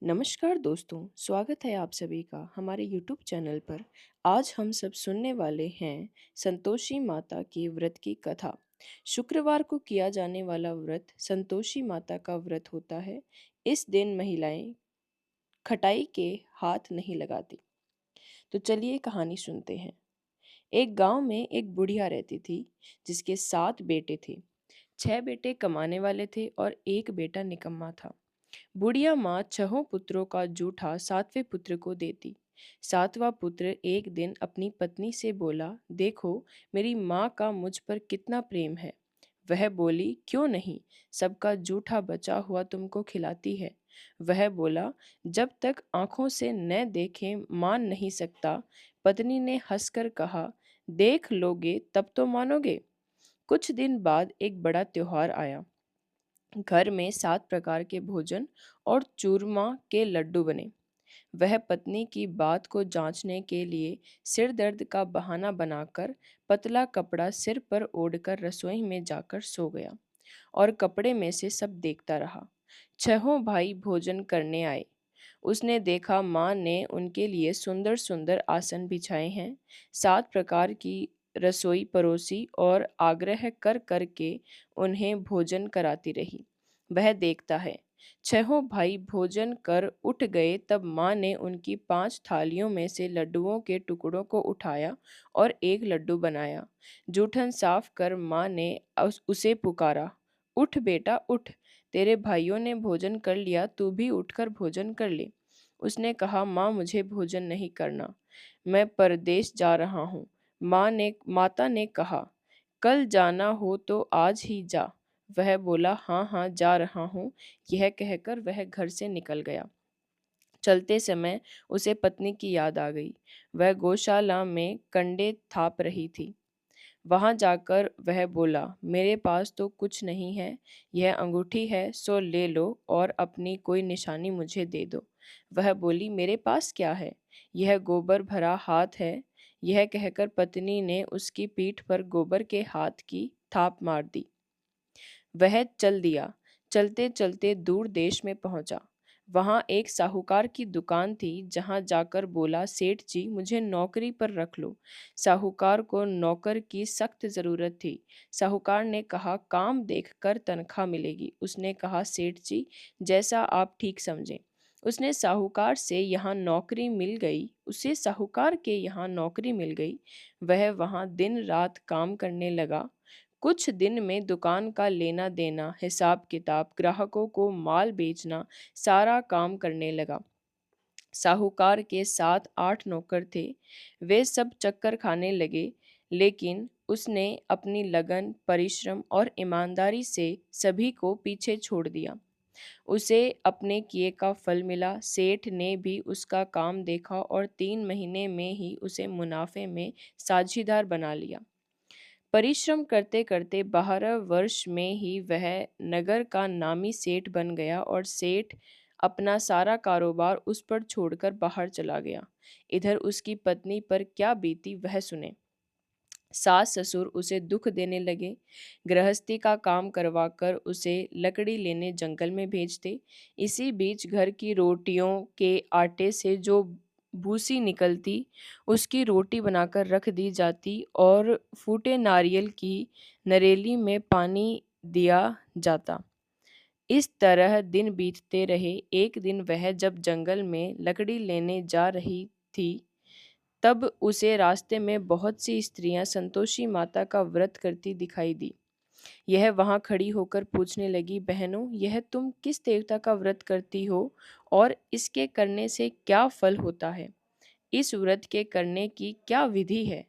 नमस्कार दोस्तों, स्वागत है आप सभी का हमारे यूट्यूब चैनल पर। आज हम सब सुनने वाले हैं संतोषी माता की व्रत की कथा। शुक्रवार को किया जाने वाला व्रत संतोषी माता का व्रत होता है। इस दिन महिलाएं खटाई के हाथ नहीं लगाती। तो चलिए कहानी सुनते हैं। एक गांव में एक बुढ़िया रहती थी जिसके 7 बेटे थे। 6 बेटे कमाने वाले थे और एक बेटा निकम्मा था। बुढ़िया माँ छहों पुत्रों का जूठा 7वें पुत्र को देती। 7वां पुत्र एक दिन अपनी पत्नी से बोला, देखो मेरी माँ का मुझ पर कितना प्रेम है। वह बोली, क्यों नहीं, सबका जूठा बचा हुआ तुमको खिलाती है। वह बोला, जब तक आंखों से न देखे मान नहीं सकता। पत्नी ने हंसकर कहा, देख लोगे तब तो मानोगे। कुछ दिन बाद एक बड़ा त्योहार आया। घर में 7 प्रकार के भोजन और चूरमा के लड्डू बने। वह पत्नी की बात को जांचने के लिए सिर दर्द का बहाना बनाकर पतला कपड़ा सिर पर ओढ़कर रसोई में जाकर सो गया और कपड़े में से सब देखता रहा। छहों भाई भोजन करने आए। उसने देखा माँ ने उनके लिए सुंदर सुंदर आसन बिछाए हैं। 7 प्रकार की रसोई परोसी और आग्रह कर कर के उन्हें भोजन कराती रही। वह देखता है। छहों भाई भोजन कर उठ गए तब माँ ने उनकी 5 थालियों में से लड्डुओं के टुकड़ों को उठाया और एक लड्डू बनाया। जूठन साफ कर माँ ने उसे पुकारा, उठ बेटा उठ, तेरे भाइयों ने भोजन कर लिया, तू भी उठकर भोजन कर ले। उसने कहा, माँ मुझे भोजन नहीं करना, मैं परदेश जा रहा हूँ। माता ने कहा, कल जाना हो तो आज ही जा। वह बोला, हाँ हाँ जा रहा हूँ। यह कहकर वह घर से निकल गया। चलते समय उसे पत्नी की याद आ गई। वह गौशाला में कंडे थाप रही थी। वहां जाकर वह बोला, मेरे पास तो कुछ नहीं है, यह अंगूठी है सो ले लो और अपनी कोई निशानी मुझे दे दो। वह बोली, मेरे पास क्या है, यह गोबर भरा हाथ है। यह कहकर पत्नी ने उसकी पीठ पर गोबर के हाथ की थाप मार दी। वह चल दिया। चलते चलते दूर देश में पहुंचा। वहां एक साहूकार की दुकान थी, जहां जाकर बोला, सेठ जी मुझे नौकरी पर रख लो। साहूकार को नौकर की सख्त जरूरत थी। साहूकार ने कहा, काम देखकर तनख्वाह मिलेगी। उसने कहा, सेठ जी जैसा आप ठीक समझें। उसे साहूकार के यहाँ नौकरी मिल गई। वह वहां दिन रात काम करने लगा। कुछ दिन में दुकान का लेना देना, हिसाब किताब, ग्राहकों को माल बेचना, सारा काम करने लगा। साहूकार के 7 8 नौकर थे। वे सब चक्कर खाने लगे, लेकिन उसने अपनी लगन, परिश्रम और ईमानदारी से सभी को पीछे छोड़ दिया। उसे अपने किए का फल मिला। सेठ ने भी उसका काम देखा और 3 महीने में ही उसे मुनाफे में साझीदार बना लिया। परिश्रम करते करते 12 वर्ष में ही वह नगर का नामी सेठ बन गया और सेठ अपना सारा कारोबार उस पर छोड़कर बाहर चला गया। इधर उसकी पत्नी पर क्या बीती वह सुने। सास ससुर उसे दुख देने लगे। गृहस्थी का काम करवाकर उसे लकड़ी लेने जंगल में भेजते। इसी बीच घर की रोटियों के आटे से जो भूसी निकलती, उसकी रोटी बनाकर रख दी जाती और फूटे नारियल की नरेली में पानी दिया जाता। इस तरह दिन बीतते रहे। एक दिन वह जब जंगल में लकड़ी लेने जा रही थी, तब उसे रास्ते में बहुत सी स्त्रियां संतोषी माता का व्रत करती दिखाई दी। यह वहां खड़ी होकर पूछने लगी, बहनों यह तुम किस देवता का व्रत करती हो और इसके करने से क्या फल होता है? इस व्रत के करने की क्या विधि है?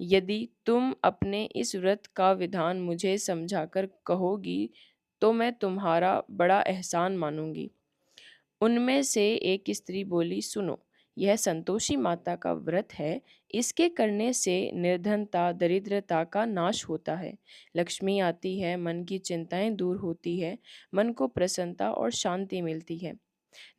यदि तुम अपने इस व्रत का विधान मुझे समझाकर कहोगी तो मैं तुम्हारा बड़ा एहसान मानूंगी। उनमें से एक स्त्री बोली, सुनो, यह संतोषी माता का व्रत है। इसके करने से निर्धनता, दरिद्रता का नाश होता है। लक्ष्मी आती है, मन की चिंताएं दूर होती है, मन को प्रसन्नता और शांति मिलती है।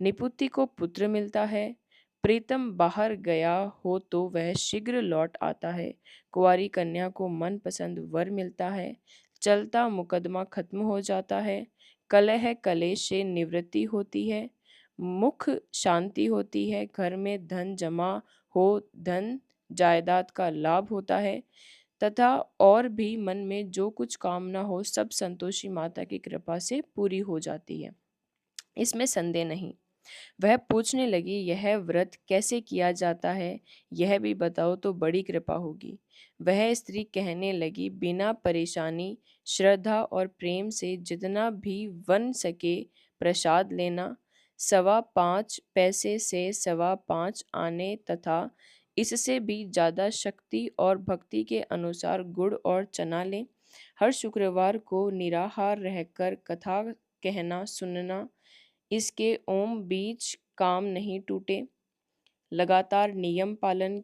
निपुति को पुत्र मिलता है। प्रीतम बाहर गया हो तो वह शीघ्र लौट आता है। कुंवारी कन्या को मनपसंद वर मिलता है। चलता मुकदमा खत्म हो जाता है। कलह कलेश से निवृत्ति होती है। मुख शांति होती है, घर में धन जमा हो, धन जायदाद का लाभ होता है तथा और भी मन में जो कुछ कामना हो सब संतोषी माता की कृपा से पूरी हो जाती है। इसमें संदेह नहीं। वह पूछने लगी, यह व्रत कैसे किया जाता है, यह भी बताओ तो बड़ी कृपा होगी। वह स्त्री कहने लगी, बिना परेशानी, श्रद्धा और प्रेम से जितना भी बन सके प्रसाद लेना, 5.25 पैसे से 5.25 आने तथा इससे भी ज़्यादा शक्ति और भक्ति के अनुसार गुड़ और चना लें। हर शुक्रवार को निराहार रहकर कथा कहना सुनना, इसके ओम बीच काम नहीं टूटे। लगातार नियम पालन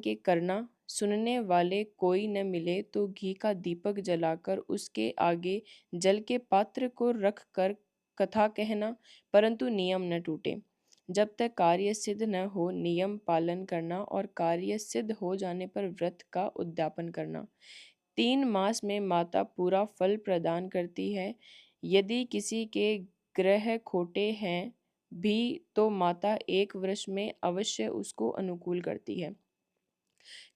के करना, सुनने वाले कोई न मिले तो घी का दीपक जलाकर उसके आगे जल के पात्र को रख कर कथा कहना, परंतु नियम न टूटे। जब तक कार्य सिद्ध न हो नियम पालन करना और कार्य सिद्ध हो जाने पर व्रत का उद्यापन करना। 3 मास में माता पूरा फल प्रदान करती है। यदि किसी के ग्रह खोटे हैं भी तो माता 1 वर्ष में अवश्य उसको अनुकूल करती है।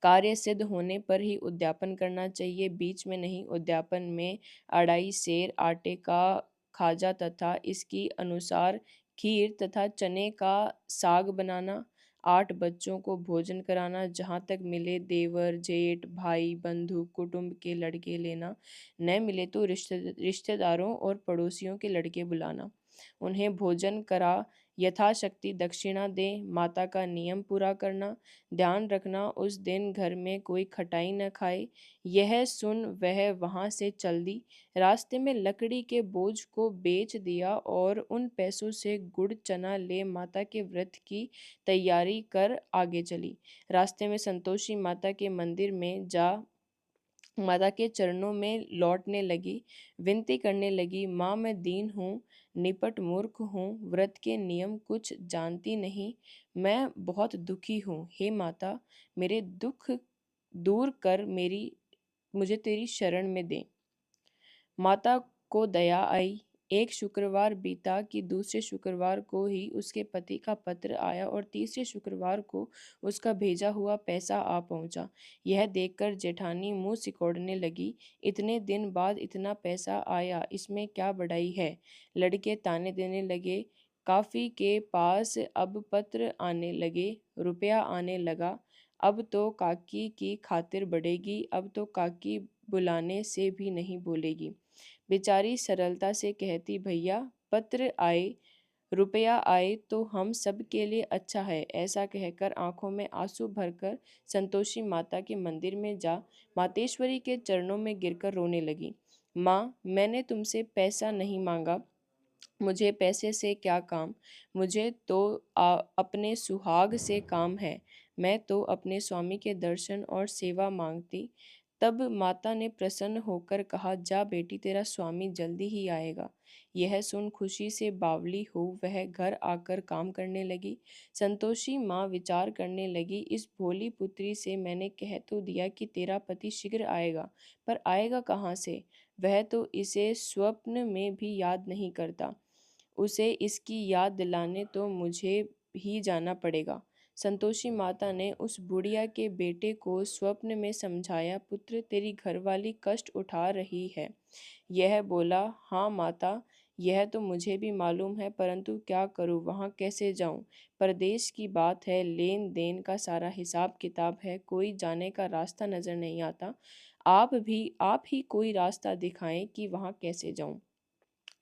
कार्य सिद्ध होने पर ही उद्यापन करना चाहिए, बीच में नहीं। उद्यापन में 2.5 सेर आटे का खाजा तथा इसकी अनुसार खीर तथा चने का साग बनाना, 8 बच्चों को भोजन कराना, जहाँ तक मिले देवर जेठ भाई बंधु कुटुंब के लड़के लेना, न मिले तो रिश्तेदारों और पड़ोसियों के लड़के बुलाना, उन्हें भोजन करा यथाशक्ति दक्षिणा दें। माता का नियम पूरा करना, ध्यान रखना उस दिन घर में कोई खटाई न खाए। यह सुन वह वहाँ से चल दी। रास्ते में लकड़ी के बोझ को बेच दिया और उन पैसों से गुड़ चना ले माता के व्रत की तैयारी कर आगे चली। रास्ते में संतोषी माता के मंदिर में जा माता के चरणों में लौटने लगी, विनती करने लगी, माँ मैं दीन हूँ, निपट मूर्ख हूँ, व्रत के नियम कुछ जानती नहीं, मैं बहुत दुखी हूँ। हे माता, मेरे दुख दूर कर मुझे तेरी शरण में दे। माता को दया आई। एक शुक्रवार बीता कि दूसरे शुक्रवार को ही उसके पति का पत्र आया और तीसरे शुक्रवार को उसका भेजा हुआ पैसा आ पहुंचा। यह देखकर जेठानी मुंह सिकोड़ने लगी। इतने दिन बाद इतना पैसा आया, इसमें क्या बड़ाई है। लड़के ताने देने लगे। काफी के पास अब पत्र आने लगे, रुपया आने लगा। अब तो काकी की खातिर बढ़ेगी, अब तो काकी बुलाने से भी नहीं बोलेगी। बेचारी सरलता से कहती, भैया पत्र आए, रुपया आए तो हम सब के लिए अच्छा है। ऐसा कहकर आंखों में आंसू भरकर संतोषी माता के मंदिर में जा मातेश्वरी के चरणों में गिरकर रोने लगी। माँ, मैंने तुमसे पैसा नहीं मांगा, मुझे पैसे से क्या काम, मुझे तो अपने सुहाग से काम है। मैं तो अपने स्वामी के दर्शन और सेवा मांगती। तब माता ने प्रसन्न होकर कहा, जा बेटी, तेरा स्वामी जल्दी ही आएगा। यह सुन खुशी से बावली हो वह घर आकर काम करने लगी। संतोषी माँ विचार करने लगी, इस भोली पुत्री से मैंने कह तो दिया कि तेरा पति शीघ्र आएगा, पर आएगा कहाँ से। वह तो इसे स्वप्न में भी याद नहीं करता। उसे इसकी याद दिलाने तो मुझे ही जाना पड़ेगा। संतोषी माता ने उस बुढ़िया के बेटे को स्वप्न में समझाया, पुत्र तेरी घरवाली कष्ट उठा रही है। यह बोला, हाँ माता, यह तो मुझे भी मालूम है, परंतु क्या करूँ, वहाँ कैसे जाऊँ। परदेश की बात है, लेन देन का सारा हिसाब किताब है, कोई जाने का रास्ता नजर नहीं आता। आप ही कोई रास्ता दिखाएं कि वहाँ कैसे जाऊँ।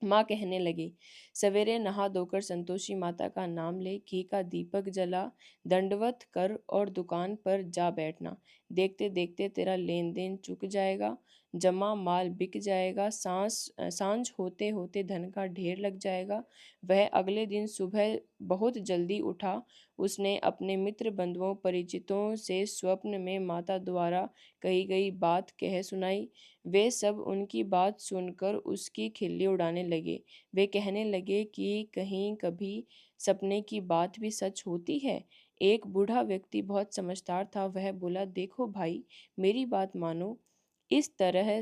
माँ कहने लगी, सवेरे नहा धोकर संतोषी माता का नाम ले, घी का दीपक जला, दंडवत कर और दुकान पर जा बैठना। देखते देखते तेरा लेन देन चुक जाएगा, जमा माल बिक जाएगा, सांझ होते होते धन का ढेर लग जाएगा। वह अगले दिन सुबह बहुत जल्दी उठा। उसने अपने मित्र बंधुओं परिचितों से स्वप्न में माता द्वारा कही गई बात कह सुनाई। वे सब उनकी बात सुनकर उसकी खिल्ली उड़ाने लगे। वे कहने लगे कि कहीं कभी सपने की बात भी सच होती है। एक बूढ़ा व्यक्ति बहुत समझदार था, वह बोला, देखो भाई, मेरी बात मानो, इस तरह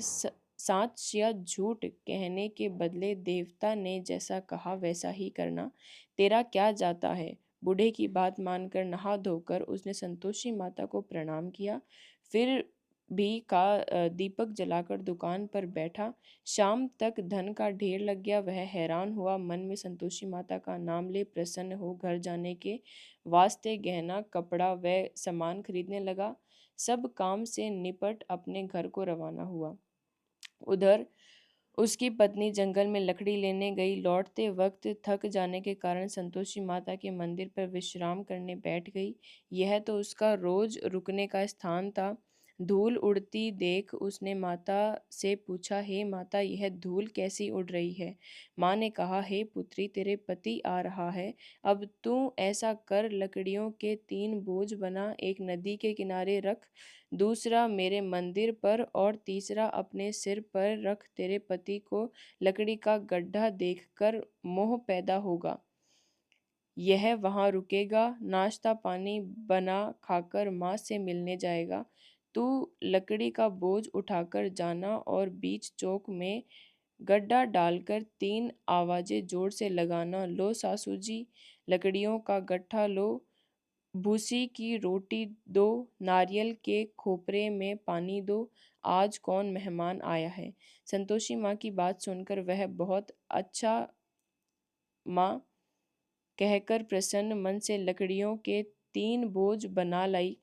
सच या झूठ कहने के बदले देवता ने जैसा कहा वैसा ही करना, तेरा क्या जाता है। बूढ़े की बात मानकर नहा धोकर उसने संतोषी माता को प्रणाम किया। फिर भी का दीपक जलाकर दुकान पर बैठा। शाम तक धन का ढेर लग गया। वह हैरान हुआ, मन में संतोषी माता का नाम ले प्रसन्न हो घर जाने के वास्ते गहना कपड़ा व सामान खरीदने लगा। सब काम से निपट अपने घर को रवाना हुआ। उधर उसकी पत्नी जंगल में लकड़ी लेने गई। लौटते वक्त थक जाने के कारण संतोषी माता के मंदिर पर विश्राम करने बैठ गई। यह तो उसका रोज रुकने का स्थान था। धूल उड़ती देख उसने माता से पूछा, हे माता, यह धूल कैसी उड़ रही है। माँ ने कहा, हे पुत्री, तेरे पति आ रहा है। अब तू ऐसा कर, लकड़ियों के 3 बोझ बना, एक नदी के किनारे रख, दूसरा मेरे मंदिर पर और तीसरा अपने सिर पर रख। तेरे पति को लकड़ी का गड्ढा देखकर मोह पैदा होगा। यह वहाँ रुकेगा, नाश्ता पानी बना खाकर माँ से मिलने जाएगा। तू लकड़ी का बोझ उठाकर जाना और बीच चौक में गड्ढा डालकर 3 आवाजें जोर से लगाना, लो सासू जी, लकड़ियों का गट्ठा लो, भूसी की रोटी दो, नारियल के खोपरे में पानी दो, आज कौन मेहमान आया है। संतोषी माँ की बात सुनकर वह बहुत अच्छा माँ कहकर प्रसन्न मन से लकड़ियों के 3 बोझ बना लाई।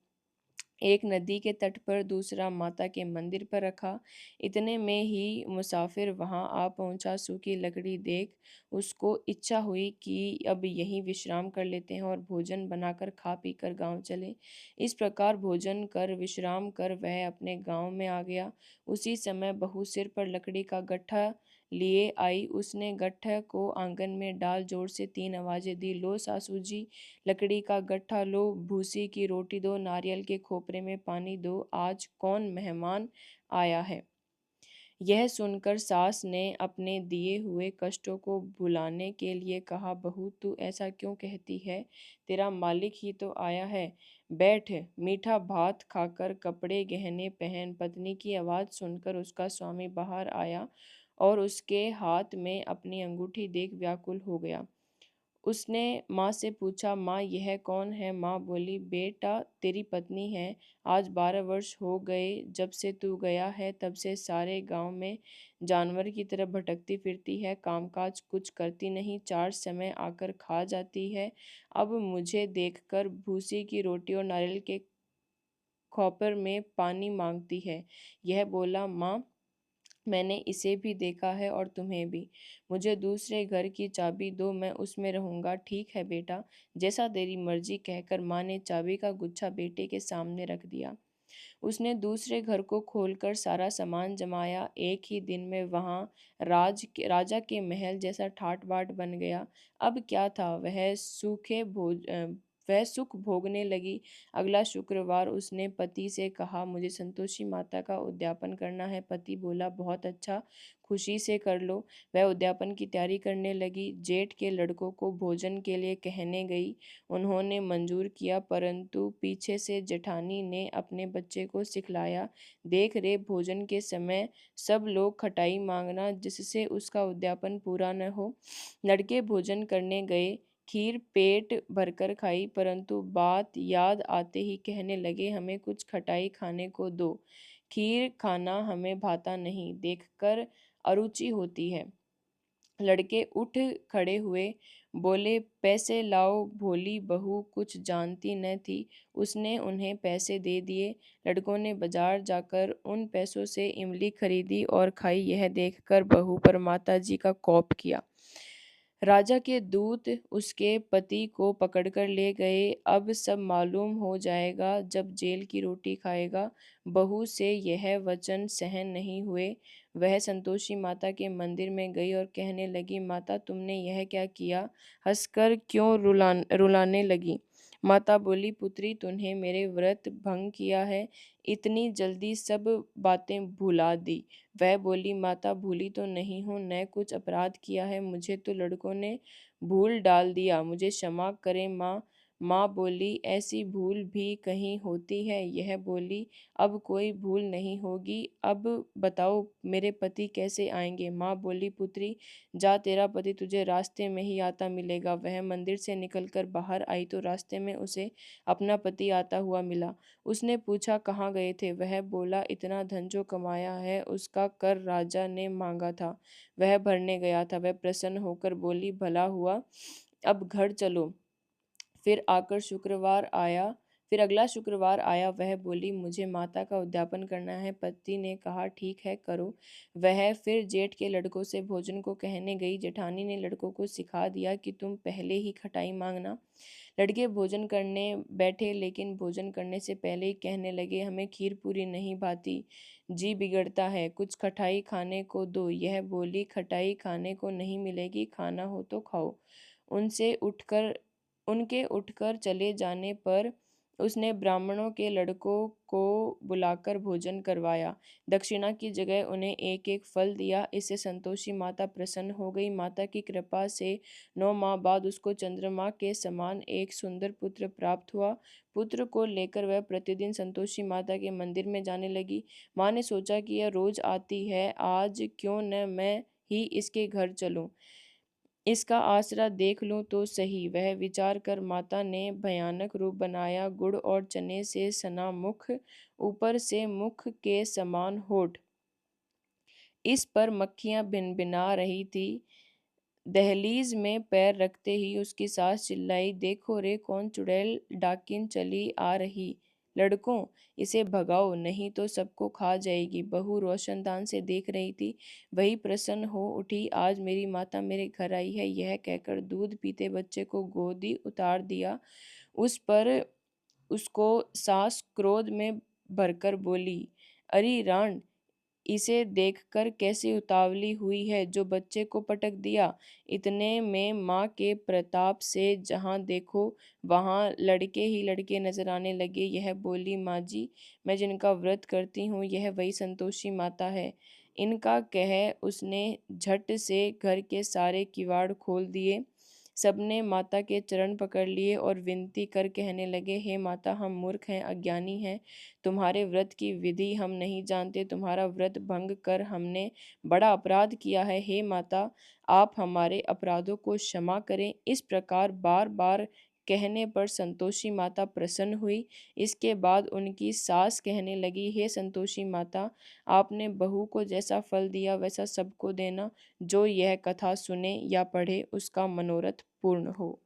एक नदी के तट पर, दूसरा माता के मंदिर पर रखा। इतने में ही मुसाफिर वहां आ पहुंचा। सूखी लकड़ी देख उसको इच्छा हुई कि अब यहीं विश्राम कर लेते हैं और भोजन बनाकर खा पी कर गाँव चले। इस प्रकार भोजन कर विश्राम कर वह अपने गांव में आ गया। उसी समय बहू सिर पर लकड़ी का गट्ठा लिए आई। उसने गट्ठे को आंगन में डाल जोर से 3 आवाजें दी, लो सासू जी, लकड़ी का गट्ठा लो, भूसी की रोटी दो, नारियल के खोपरे में पानी दो, आज कौन मेहमान आया है। यह सुनकर सास ने अपने दिए हुए कष्टों को भुलाने के लिए कहा, बहू तू ऐसा क्यों कहती है, तेरा मालिक ही तो आया है। बैठ, मीठा भात खाकर कपड़े गहने पहन। पत्नी की आवाज़ सुनकर उसका स्वामी बाहर आया और उसके हाथ में अपनी अंगूठी देख व्याकुल हो गया। उसने माँ से पूछा, माँ यह कौन है। माँ बोली, बेटा तेरी पत्नी है। आज 12 वर्ष हो गए जब से तू गया है, तब से सारे गांव में जानवर की तरह भटकती फिरती है, कामकाज कुछ करती नहीं, 4 समय आकर खा जाती है। अब मुझे देखकर भूसी की रोटी और नारियल के खोपर में पानी मांगती है। यह बोला, माँ मैंने इसे भी देखा है और तुम्हें भी। मुझे दूसरे घर की चाबी दो, मैं उसमें रहूंगा। ठीक है बेटा, जैसा तेरी मर्जी, कहकर माँ ने चाबी का गुच्छा बेटे के सामने रख दिया। उसने दूसरे घर को खोलकर सारा सामान जमाया। एक ही दिन में वहां राजा के महल जैसा ठाट बाट बन गया। अब क्या था, वह सुख भोगने लगी। अगला शुक्रवार उसने पति से कहा, मुझे संतोषी माता का उद्यापन करना है। पति बोला, बहुत अच्छा, खुशी से कर लो। वह उद्यापन की तैयारी करने लगी। जेठ के लड़कों को भोजन के लिए कहने गई। उन्होंने मंजूर किया, परंतु पीछे से जेठानी ने अपने बच्चे को सिखलाया, देख रे, भोजन के समय सब लोग खटाई मांगना, जिससे उसका उद्यापन पूरा न हो। लड़के भोजन करने गए। खीर पेट भरकर खाई, परंतु बात याद आते ही कहने लगे, हमें कुछ खटाई खाने को दो, खीर खाना हमें भाता नहीं, देखकर अरुचि होती है। लड़के उठ खड़े हुए, बोले, पैसे लाओ। भोली बहू कुछ जानती न थी, उसने उन्हें पैसे दे दिए। लड़कों ने बाजार जाकर उन पैसों से इमली खरीदी और खाई। यह देखकर बहू पर माता जी का कोप किया। राजा के दूत उसके पति को पकड़कर ले गए। अब सब मालूम हो जाएगा जब जेल की रोटी खाएगा। बहू से यह वचन सहन नहीं हुए। वह संतोषी माता के मंदिर में गई और कहने लगी, माता तुमने यह क्या किया, हंसकर क्यों रुलाने लगी। माता बोली, पुत्री तूने मेरे व्रत भंग किया है, इतनी जल्दी सब बातें भुला दी। वह बोली, माता भूली तो नहीं हूँ, न कुछ अपराध किया है, मुझे तो लड़कों ने भूल डाल दिया, मुझे क्षमा करें माँ। माँ बोली, ऐसी भूल भी कहीं होती है? यह बोली, अब कोई भूल नहीं होगी। अब बताओ मेरे पति कैसे आएंगे? माँ बोली, पुत्री जा, तेरा पति तुझे रास्ते में ही आता मिलेगा। वह मंदिर से निकलकर बाहर आई तो रास्ते में उसे अपना पति आता हुआ मिला। उसने पूछा, कहाँ गए थे? वह बोला, इतना धन जो कमाया है उसका कर राजा ने मांगा था, वह भरने गया था। वह प्रसन्न होकर बोली, भला हुआ, अब घर चलो। फिर आकर शुक्रवार आया फिर अगला शुक्रवार आया। वह बोली, मुझे माता का उद्यापन करना है। पति ने कहा, ठीक है, करो। वह फिर जेठ के लड़कों से भोजन को कहने गई। जेठानी ने लड़कों को सिखा दिया कि तुम पहले ही खटाई मांगना। लड़के भोजन करने बैठे, लेकिन भोजन करने से पहले ही कहने लगे, हमें खीर पूरी नहीं भाती, जी बिगड़ता है, कुछ खटाई खाने को दो। यह बोली, खटाई खाने को नहीं मिलेगी, खाना हो तो खाओ। उनसे उठकर उनके उठकर चले जाने पर उसने ब्राह्मणों के लड़कों को बुलाकर भोजन करवाया। दक्षिणा की जगह उन्हें एक एक फल दिया। इससे संतोषी माता प्रसन्न हो गई। माता की कृपा से 9 माह बाद उसको चंद्रमा के समान एक सुंदर पुत्र प्राप्त हुआ। पुत्र को लेकर वह प्रतिदिन संतोषी माता के मंदिर में जाने लगी। माँ ने सोचा कि यह रोज आती है, आज क्यों न मैं ही इसके घर चलूं, इसका आसरा देख लूं तो सही। वह विचार कर माता ने भयानक रूप बनाया। गुड़ और चने से सना मुख, ऊपर से मुख के समान होठ, इस पर मक्खियां भिनभिना रही थी। दहलीज में पैर रखते ही उसकी सास चिल्लाई, देखो रे, कौन चुड़ैल डाकिन चली आ रही। लड़कों, इसे भगाओ, नहीं तो सबको खा जाएगी। बहू रोशनदान से देख रही थी। वही प्रसन्न हो उठी, आज मेरी माता मेरे घर आई है। यह कहकर दूध पीते बच्चे को गोदी उतार दिया। उस पर उसको सास क्रोध में भरकर बोली, अरे रांड, इसे देखकर कैसी उतावली हुई है, जो बच्चे को पटक दिया। इतने में माँ के प्रताप से जहाँ देखो वहाँ लड़के ही लड़के नजर आने लगे। यह बोली, माँ जी, मैं जिनका व्रत करती हूँ यह वही संतोषी माता है। इनका कह उसने झट से घर के सारे किवाड़ खोल दिए। सबने माता के चरण पकड़ लिए और विनती कर कहने लगे, हे माता, हम मूर्ख हैं, अज्ञानी हैं, तुम्हारे व्रत की विधि हम नहीं जानते, तुम्हारा व्रत भंग कर हमने बड़ा अपराध किया है। हे माता, आप हमारे अपराधों को क्षमा करें। इस प्रकार बार बार कहने पर संतोषी माता प्रसन्न हुई। इसके बाद उनकी सास कहने लगी, हे संतोषी माता, आपने बहू को जैसा फल दिया वैसा सबको देना। जो यह कथा सुने या पढ़े उसका मनोरथ पूर्ण हो।